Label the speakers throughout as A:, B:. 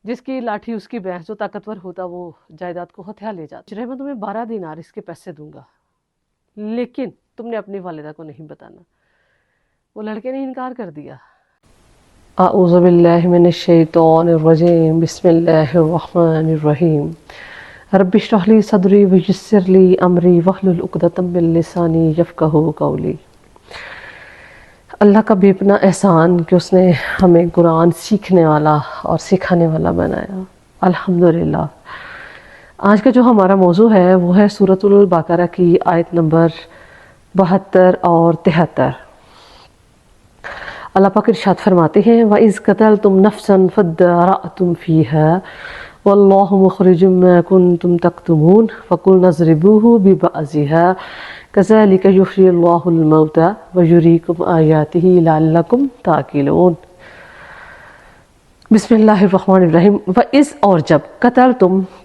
A: جس کی لاٹھی اس کی بھینس، جو طاقتور ہوتا وہ جائیداد کو ہتھیار لے جاتا۔ میں تمہیں 12 دینار اس کے پیسے دوں گا، لیکن تم نے اپنی والدہ کو نہیں بتانا۔ وہ لڑکے نے انکار کر دیا۔ اعوذ باللہ من الشیطان الرجیم، بسم اللہ الرحمن الرحیم۔ رب اشرح لی صدری ویسر لی امری واحلل عقدۃ من لسانی یفقہوا قولی۔ اللہ کا بے پناہ احسان کہ اس نے ہمیں قرآن سیکھنے والا اور سکھانے والا بنایا، الحمدللہ۔ آج کا جو ہمارا موضوع ہے وہ ہے سورۃ البقرہ کی آیت نمبر 72 اور 73۔ اللہ پاک ارشاد فرماتے ہیں وَإِذْ قَتَلْتُمْ نَفْسًا فَادَّارَأْتُمْ فِيهَا وَاللَّهُ مُخْرِجٌ مَا كُنْتُمْ تَكْتُمُونَ فَقُلْنَا اضْرِبُوهُ بِبَعْضِهَا كَذَلِكَ يُحْيِي اللَّهُ الْمَوْتَى وَيُرِيكُمْ آيَاتِهِ لَعَلَّكُمْ تَعْقِلُونَ۔ بسم اللہ الرحمن الرحیم۔ وَإِذْ اور جب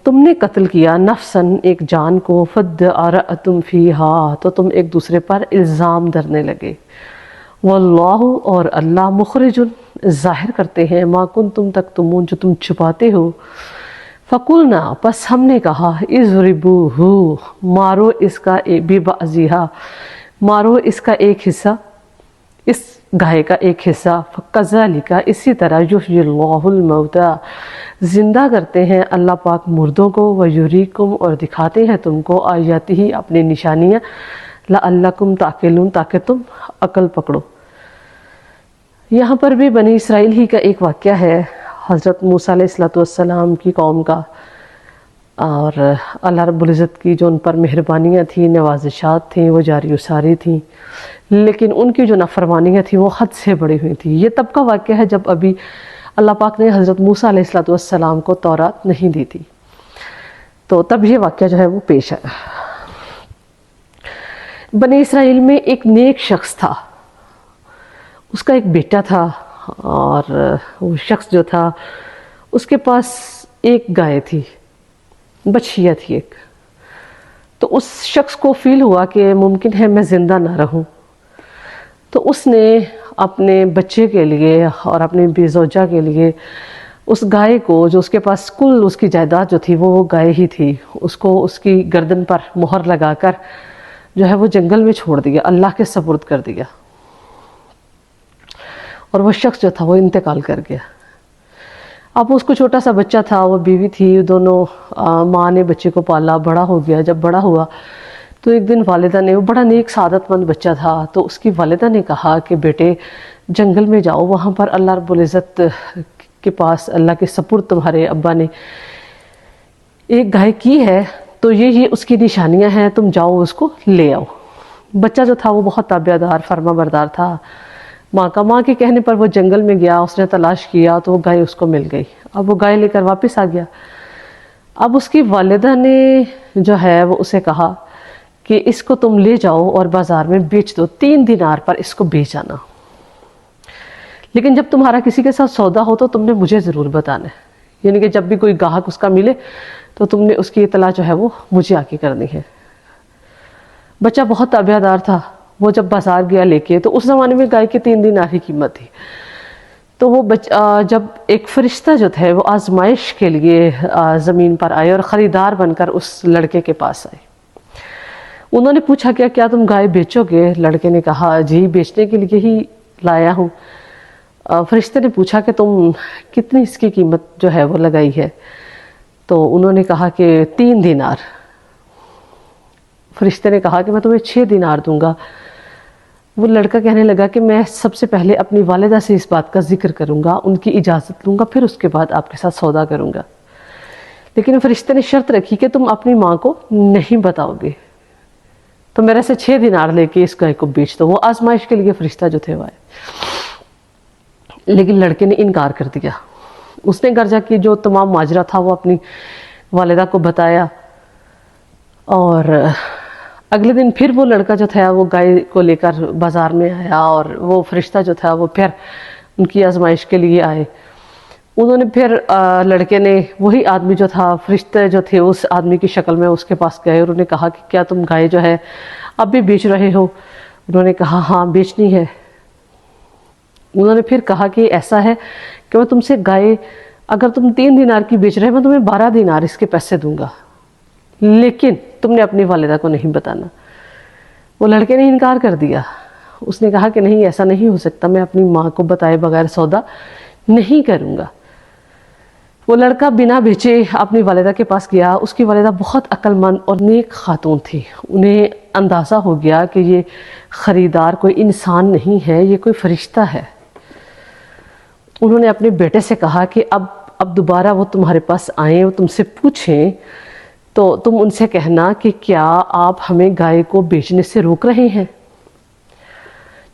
A: تم نے قتل کیا نفساً ایک جان کو، فَادَّارَأْتُمْ فِيهَا تو تم ایک دوسرے پر الزام دھرنے لگے، واللہ اور اللہ مخرج ظاہر کرتے ہیں ما کنتم تکتمون جو تم چھپاتے ہو، فقلنا پس ہم نے کہا اضربوہ مارو اس کا ببعضھا مارو اس کا ایک حصہ، اس گائے کا ایک حصہ، فکذالک اسی طرح یحیی اللہ الموتیٰ زندہ کرتے ہیں اللہ پاک مردوں کو، ویریکم اور دکھاتے ہیں تم کو آیاتہ اپنی نشانیاں، لعلکم تعقلون تاکہ تم عقل پکڑو۔ یہاں پر بھی بنی اسرائیل ہی کا ایک واقعہ ہے، حضرت موسیٰ علیہ السلام کی قوم کا، اور اللہ رب العزت کی جو ان پر مہربانیاں تھیں، نوازشات تھیں، وہ جاری و ساری تھیں، لیکن ان کی جو نافرمانیاں تھیں وہ حد سے بڑی ہوئی تھیں۔ یہ تب کا واقعہ ہے جب ابھی اللہ پاک نے حضرت موسیٰ علیہ السلام کو تورات نہیں دی تھی، تو تب یہ واقعہ جو ہے وہ پیش ہے۔ بنی اسرائیل میں ایک نیک شخص تھا، اس کا ایک بیٹا تھا، اور وہ شخص جو تھا اس کے پاس ایک گائے تھی، بچھیا تھی ایک۔ تو اس شخص کو فیل ہوا کہ ممکن ہے میں زندہ نہ رہوں، تو اس نے اپنے بچے کے لیے اور اپنی بی زوجہ کے لیے اس گائے کو، جو اس کے پاس کل اس کی جائیداد جو تھی وہ گائے ہی تھی، اس کو اس کی گردن پر مہر لگا کر جو ہے وہ جنگل میں چھوڑ دیا، اللہ کے سپرد کر دیا، اور وہ شخص جو تھا وہ انتقال کر گیا۔ اب اس کو چھوٹا سا بچہ تھا، وہ بیوی تھی، دونوں ماں نے بچے کو پالا، بڑا ہو گیا۔ جب بڑا ہوا تو ایک دن والدہ نے، وہ بڑا نیک سعادت مند بچہ تھا، تو اس کی والدہ نے کہا کہ بیٹے جنگل میں جاؤ، وہاں پر اللہ رب العزت کے پاس اللہ کے سپرد تمہارے ابا نے ایک گائے کی ہے، تو یہ اس کی نشانیاں ہیں، تم جاؤ اس کو لے آؤ۔ بچہ جو تھا وہ بہت تابع دار فرما بردار تھا ماں کے کہنے پر وہ جنگل میں گیا، اس نے تلاش کیا تو وہ گائے اس کو مل گئی۔ اب وہ گائے لے کر واپس آ گیا۔ اب اس کی والدہ نے جو ہے وہ اسے کہا کہ اس کو تم لے جاؤ اور بازار میں بیچ دو، 3 دینار پر اس کو بیچ آنا، لیکن جب تمہارا کسی کے ساتھ سودا ہو تو تم نے مجھے ضرور بتانا ہے، یعنی کہ جب بھی کوئی گاہک اس کا ملے تو تم نے اس کی اطلاع جو ہے وہ مجھے آ کے کرنی ہے۔ بچہ بہت تابع دار تھا، وہ جب بازار گیا لے کے، تو اس زمانے میں گائے کی 3 دینار ہی قیمت تھی، تو وہ جب ایک فرشتہ جو تھے وہ آزمائش کے لیے زمین پر آئے اور خریدار بن کر اس لڑکے کے پاس آئے۔ انہوں نے پوچھا کہ کیا تم گائے بیچو گے؟ لڑکے نے کہا جی بیچنے کے لیے ہی لایا ہوں۔ فرشتے نے پوچھا کہ تم کتنی اس کی قیمت جو ہے وہ لگائی ہے؟ تو انہوں نے کہا کہ 3 دینار۔ فرشتے نے کہا کہ میں تمہیں 6 دینار دوں گا۔ وہ لڑکا کہنے لگا کہ میں سب سے پہلے اپنی والدہ سے اس بات کا ذکر کروں گا، ان کی اجازت لوں گا، پھر اس کے بعد آپ کے ساتھ سودا کروں گا۔ لیکن فرشتے نے شرط رکھی کہ تم اپنی ماں کو نہیں بتاؤ گے، تو میرے سے 6 دینار لے کے اس گائے کو بیچ دو۔ وہ آزمائش کے لیے فرشتہ جو تھے وہ آئے، لیکن لڑکے نے انکار کر دیا۔ اس نے گھر جا کے جو تمام ماجرا تھا وہ اپنی والدہ کو بتایا، اور اگلے دن پھر وہ لڑکا جو تھا وہ گائے کو لے کر بازار میں آیا، اور وہ فرشتہ جو تھا وہ پھر ان کی آزمائش کے لیے آئے۔ انہوں نے پھر لڑکے نے، وہی آدمی جو تھا، فرشتے جو تھے اس آدمی کی شکل میں اس کے پاس گئے، اور انہوں نے کہا کہ کیا تم گائے جو ہے اب بھی بیچ رہے ہو؟ انہوں نے کہا ہاں بیچنی ہے۔ انہوں نے پھر کہا کہ ایسا ہے کہ میں تم سے گائے اگر تم 3 دینار کی بیچ رہے میں تمہیں 12 دینار اس کے پیسے دوں گا، لیکن تم نے اپنی والدہ کو نہیں بتانا۔ وہ لڑکے نے انکار کر دیا، اس نے کہا کہ نہیں، ایسا نہیں ہو سکتا، میں اپنی ماں کو بتائے بغیر سودا نہیں کروں گا۔ وہ لڑکا بنا بیچے اپنی والدہ کے پاس گیا۔ اس کی والدہ بہت عقل مند اور نیک خاتون تھی، انہیں اندازہ ہو گیا کہ یہ خریدار کوئی انسان نہیں ہے، یہ کوئی فرشتہ ہے۔ انہوں نے اپنے بیٹے سے کہا کہ اب دوبارہ وہ تمہارے پاس آئیں، وہ تم سے پوچھیں تو تم ان سے کہنا کہ کیا آپ ہمیں گائے کو بیچنے سے روک رہے ہیں؟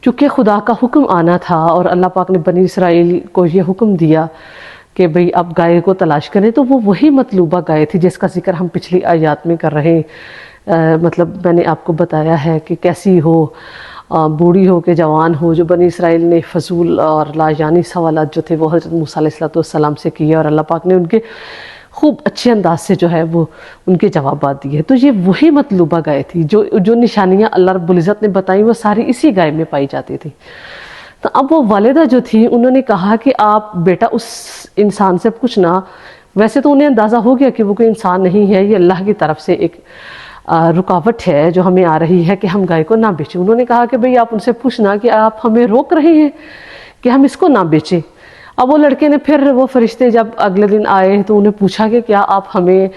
A: چونکہ خدا کا حکم آنا تھا اور اللہ پاک نے بنی اسرائیل کو یہ حکم دیا کہ بھئی اب گائے کو تلاش کریں، تو وہ وہی مطلوبہ گائے تھی جس کا ذکر ہم پچھلی آیات میں کر رہے ہیں۔ مطلب میں نے آپ کو بتایا ہے کہ کیسی ہو، بوڑھی ہو کہ جوان ہو، جو بنی اسرائیل نے فضول اور لاجانی سوالات جو تھے وہ حضرت موسیٰ علیہ السلام سے کیے، اور اللہ پاک نے ان کے خوب اچھے انداز سے جو ہے وہ ان کے جوابات دیے۔ تو یہ وہی مطلوبہ گائے تھی، جو نشانیاں اللہ رب العزت نے بتائیں وہ ساری اسی گائے میں پائی جاتی تھی۔ تو اب وہ والدہ جو تھی انہوں نے کہا کہ آپ بیٹا اس انسان سے پوچھنا، ویسے تو انہیں اندازہ ہو گیا کہ وہ کوئی انسان نہیں ہے، یہ اللہ کی طرف سے ایک رکاوٹ ہے جو ہمیں آ رہی ہے کہ ہم گائے کو نہ بیچیں۔ انہوں نے کہا کہ بھئی آپ ان سے پوچھنا کہ آپ ہمیں روک رہے ہیں کہ ہم اس کو نہ بیچیں۔ اب وہ لڑکے نے پھر وہ فرشتے جب اگلے دن آئے تو انہیں پوچھا کہ کیا آپ ہمیں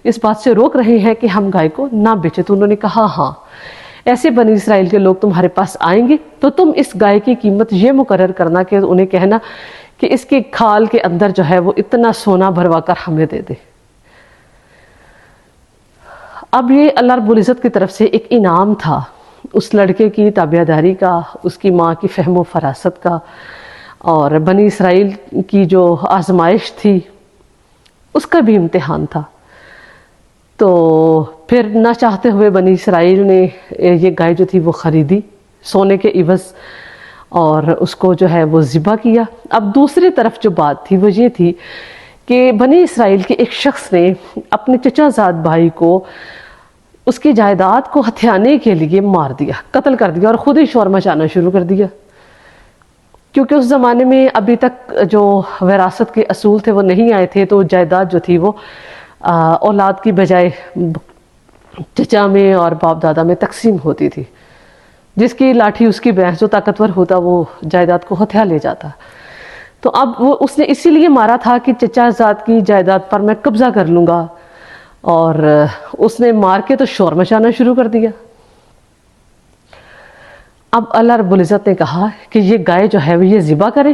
A: اس بات سے روک رہے ہیں کہ ہم گائے کو نہ بیچیں؟ تو انہوں نے کہا ہاں، ایسے بنی اسرائیل کے لوگ تمہارے پاس آئیں گے تو تم اس گائے کی قیمت یہ مقرر کرنا کہ انہیں کہنا کہ اس کے کھال کے اندر جو ہے وہ اتنا سونا بھروا کر ہمیں دے دے۔ اب یہ اللہ رب العزت کی طرف سے ایک انعام تھا اس لڑکے کی تابعداری کا، اس کی ماں کی فہم و فراست کا، اور بنی اسرائیل کی جو آزمائش تھی اس کا بھی امتحان تھا۔ تو پھر نہ چاہتے ہوئے بنی اسرائیل نے یہ گائے جو تھی وہ خریدی سونے کے عوض، اور اس کو جو ہے وہ ذبح کیا۔ اب دوسری طرف جو بات تھی وہ یہ تھی کہ بنی اسرائیل کے ایک شخص نے اپنے چچا زاد بھائی کو اس کی جائیداد کو ہتھیانے کے لیے مار دیا، قتل کر دیا، اور خود ہی شور مچانا شروع کر دیا، کیونکہ اس زمانے میں ابھی تک جو وراثت کے اصول تھے وہ نہیں آئے تھے، تو جائیداد جو تھی وہ اولاد کی بجائے چچا میں اور باپ دادا میں تقسیم ہوتی تھی۔ جس کی لاٹھی اس کی بھینس، جو طاقتور ہوتا وہ جائیداد کو ہتھیا لے جاتا۔ تو اب وہ اس نے اسی لیے مارا تھا کہ چچا زاد کی جائیداد پر میں قبضہ کر لوں گا، اور اس نے مار کے تو شور مچانا شروع کر دیا۔ اب اللہ رب العزت نے کہا کہ یہ گائے جو ہے وہ یہ ذبح کریں،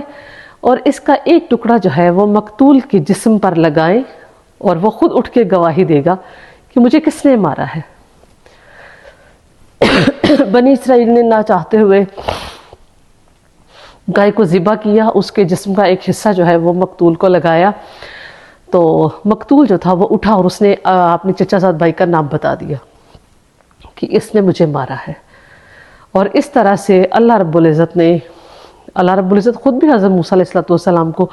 A: اور اس کا ایک ٹکڑا جو ہے وہ مقتول کے جسم پر لگائیں، اور وہ خود اٹھ کے گواہی دے گا کہ مجھے کس نے مارا ہے۔ بنی اسرائیل نے نہ چاہتے ہوئے گائے کو ذبح کیا، اس کے جسم کا ایک حصہ جو ہے وہ مقتول کو لگایا، تو مقتول جو تھا وہ اٹھا اور اس نے اپنے چچا زاد بھائی کا نام بتا دیا کہ اس نے مجھے مارا ہے۔ اور اس طرح سے اللہ رب العزت خود بھی حضرت موسیٰ علیہ السلام کو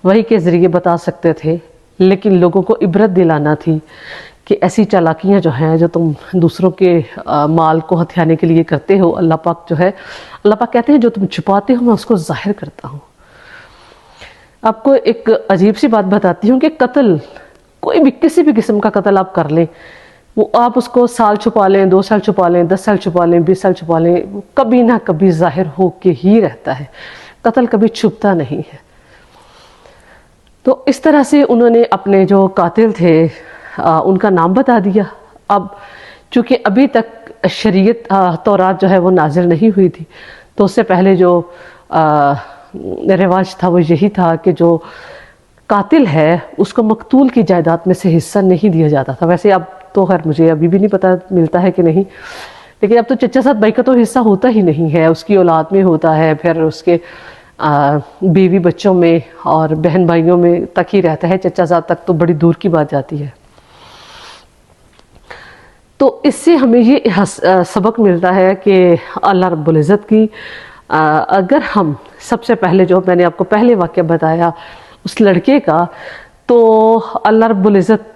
A: وحی کے ذریعے بتا سکتے تھے، لیکن لوگوں کو عبرت دلانا تھی کہ ایسی چالاکیاں جو ہیں جو تم دوسروں کے مال کو ہتھیانے کے لیے کرتے ہو، اللہ پاک کہتے ہیں جو تم چھپاتے ہو میں اس کو ظاہر کرتا ہوں۔ آپ کو ایک عجیب سی بات بتاتی ہوں کہ قتل، کوئی بھی کسی بھی قسم کا قتل آپ کر لیں، وہ آپ اس کو سال چھپا لیں، 2 سال چھپا لیں، 10 سال چھپا لیں، 20 سال چھپا لیں، وہ کبھی نہ کبھی ظاہر ہو کے ہی رہتا ہے۔ قتل کبھی چھپتا نہیں ہے۔ تو اس طرح سے انہوں نے اپنے جو قاتل تھے ان کا نام بتا دیا۔ اب چونکہ ابھی تک شریعت تورات جو ہے وہ نازل نہیں ہوئی تھی، تو اس سے پہلے جو رواج تھا وہ یہی تھا کہ جو قاتل ہے اس کو مقتول کی جائیداد میں سے حصہ نہیں دیا جاتا تھا۔ ویسے اب تو خیر مجھے ابھی بھی نہیں پتہ ملتا ہے کہ نہیں، لیکن اب تو چچا زاد بھائی کا تو حصہ ہوتا ہی نہیں ہے، اس کی اولاد میں ہوتا ہے، پھر اس کے بیوی بچوں میں اور بہن بھائیوں میں تک ہی رہتا ہے، چچا زاد تک تو بڑی دور کی بات جاتی ہے۔ تو اس سے ہمیں یہ سبق ملتا ہے کہ اللہ رب العزت کی اگر ہم سب سے پہلے جو میں نے آپ کو پہلے واقعہ بتایا اس لڑکے کا، تو اللہ رب العزت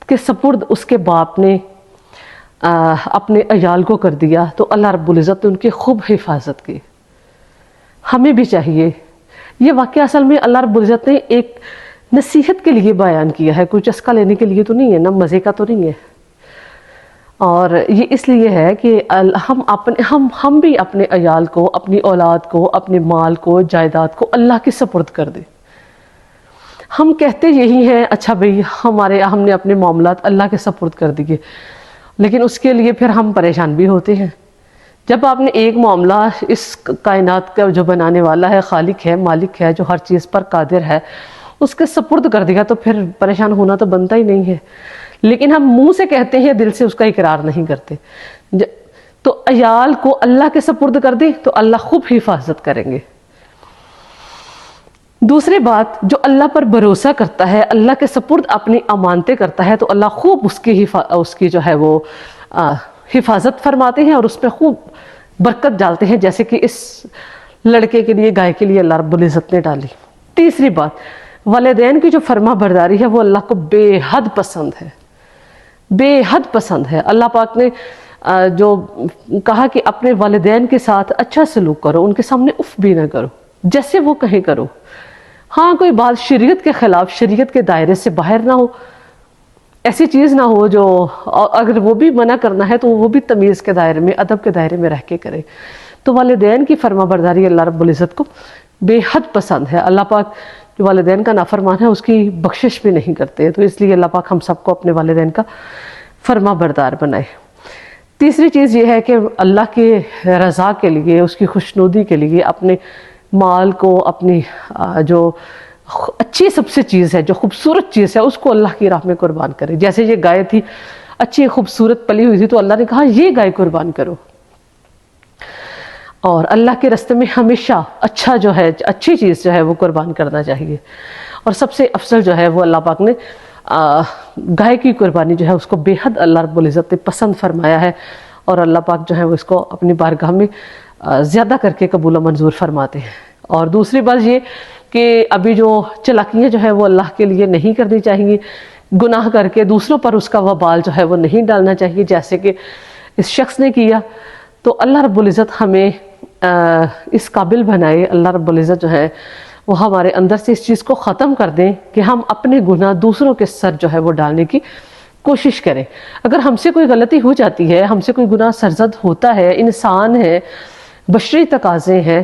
A: کے سپرد اس کے باپ نے اپنے عیال کو کر دیا، تو اللہ رب العزت نے ان کی خوب حفاظت کی۔ ہمیں بھی چاہیے، یہ واقعہ اصل میں اللہ رب العزت نے ایک نصیحت کے لیے بیان کیا ہے، کوئی چسکا لینے کے لیے تو نہیں ہے، نہ مزے کا تو نہیں ہے. اور یہ اس لیے ہے کہ ہم بھی اپنے عیال کو، اپنی اولاد کو، اپنے مال کو، جائیداد کو اللہ کے سپرد کر دیں. ہم کہتے یہی ہیں اچھا بھئی ہم نے اپنے معاملات اللہ کے سپرد کر دیے، لیکن اس کے لیے پھر ہم پریشان بھی ہوتے ہیں. جب آپ نے ایک معاملہ اس کائنات کا جو بنانے والا ہے، خالق ہے، مالک ہے، جو ہر چیز پر قادر ہے، اس کے سپرد کر دیا تو پھر پریشان ہونا تو بنتا ہی نہیں ہے. لیکن ہم منہ سے کہتے ہیں، دل سے اس کا اقرار نہیں کرتے. تو عیال کو اللہ کے سپرد کر دیں تو اللہ خوب حفاظت کریں گے. دوسری بات، جو اللہ پر بھروسہ کرتا ہے، اللہ کے سپرد اپنی امانتیں کرتا ہے، تو اللہ خوب اس کی جو ہے وہ حفاظت فرماتے ہیں اور اس پہ خوب برکت ڈالتے ہیں، جیسے کہ اس لڑکے کے لیے، گائے کے لیے اللہ رب العزت نے ڈالی. تیسری بات، والدین کی جو فرما برداری ہے وہ اللہ کو بے حد پسند ہے، بے حد پسند ہے. اللہ پاک نے جو کہا کہ اپنے والدین کے ساتھ اچھا سلوک کرو، ان کے سامنے اف بھی نہ کرو، جیسے وہ کہیں کرو. ہاں کوئی بات شریعت کے خلاف، شریعت کے دائرے سے باہر نہ ہو، ایسی چیز نہ ہو جو، اگر وہ بھی منع کرنا ہے تو وہ بھی تمیز کے دائرے میں، ادب کے دائرے میں رہ کے کرے. تو والدین کی فرما برداری اللہ رب العزت کو بے حد پسند ہے. اللہ پاک جو والدین کا نافرمان ہے اس کی بخشش بھی نہیں کرتے، تو اس لیے اللہ پاک ہم سب کو اپنے والدین کا فرما بردار بنائے. تیسری چیز یہ ہے کہ اللہ کے رضا کے لیے، اس کی خوشنودی کے لیے اپنے مال کو، اپنی جو اچھی سب سے چیز ہے، جو خوبصورت چیز ہے، اس کو اللہ کی راہ میں قربان کرے. جیسے یہ گائے تھی، اچھی خوبصورت پلی ہوئی تھی، تو اللہ نے کہا یہ گائے قربان کرو. اور اللہ کے راستے میں ہمیشہ اچھا جو ہے، اچھی چیز جو ہے وہ قربان کرنا چاہیے. اور سب سے افضل جو ہے وہ اللہ پاک نے گائے کی قربانی جو ہے اس کو بے حد اللہ رب العزت نے پسند فرمایا ہے، اور اللہ پاک جو ہے وہ اس کو اپنی بارگاہ میں زیادہ کر کے قبول و منظور فرماتے ہیں. اور دوسری بات یہ کہ ابھی جو چلاکیاں جو ہے وہ اللہ کے لیے نہیں کرنی چاہیے، گناہ کر کے دوسروں پر اس کا وبال جو ہے وہ نہیں ڈالنا چاہیے جیسے کہ اس شخص نے کیا. تو اللہ رب العزت ہمیں اس قابل بنائے، اللہ رب العزت جو ہے وہ ہمارے اندر سے اس چیز کو ختم کر دیں کہ ہم اپنے گناہ دوسروں کے سر جو ہے وہ ڈالنے کی کوشش کریں. اگر ہم سے کوئی غلطی ہو جاتی ہے، ہم سے کوئی گناہ سرزد ہوتا ہے، انسان ہے، بشری تقاضے ہیں،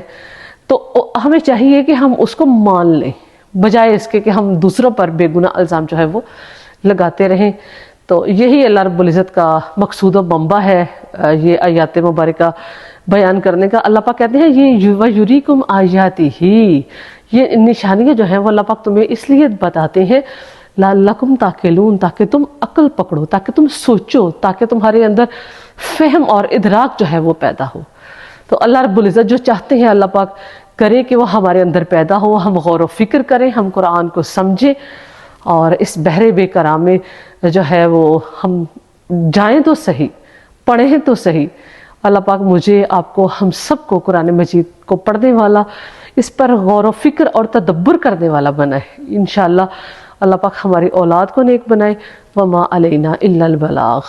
A: تو ہمیں چاہیے کہ ہم اس کو مان لیں، بجائے اس کے کہ ہم دوسروں پر بے گناہ الزام جو ہے وہ لگاتے رہیں. تو یہی اللہ رب العزت کا مقصود و منبع ہے یہ آیات مبارکہ بیان کرنے کا. اللہ پاک کہتے ہیں یہ وَيُرِيكُمْ آیَاتِهِ، یہ نشانیاں جو ہیں وہ اللہ پاک تمہیں اس لیے بتاتے ہیں لَعَلَّكُمْ تَعْقِلُونَ، تاکہ تم عقل پکڑو، تاکہ تم سوچو، تاکہ تمہارے اندر فہم اور ادراک جو ہے وہ پیدا ہو. تو اللہ رب العزت جو چاہتے ہیں اللہ پاک کرے کہ وہ ہمارے اندر پیدا ہو، ہم غور و فکر کریں، ہم قرآن کو سمجھیں، اور اس بحر بے کرام میں جو ہے وہ ہم جائیں تو صحیح، پڑھیں تو صحیح. اللہ پاک مجھے، آپ کو، ہم سب کو قرآن مجید کو پڑھنے والا، اس پر غور و فکر اور تدبر کرنے والا بنائے. انشاءاللہ اللہ پاک ہماری اولاد کو نیک بنائے. وما علینا الا البلاغ.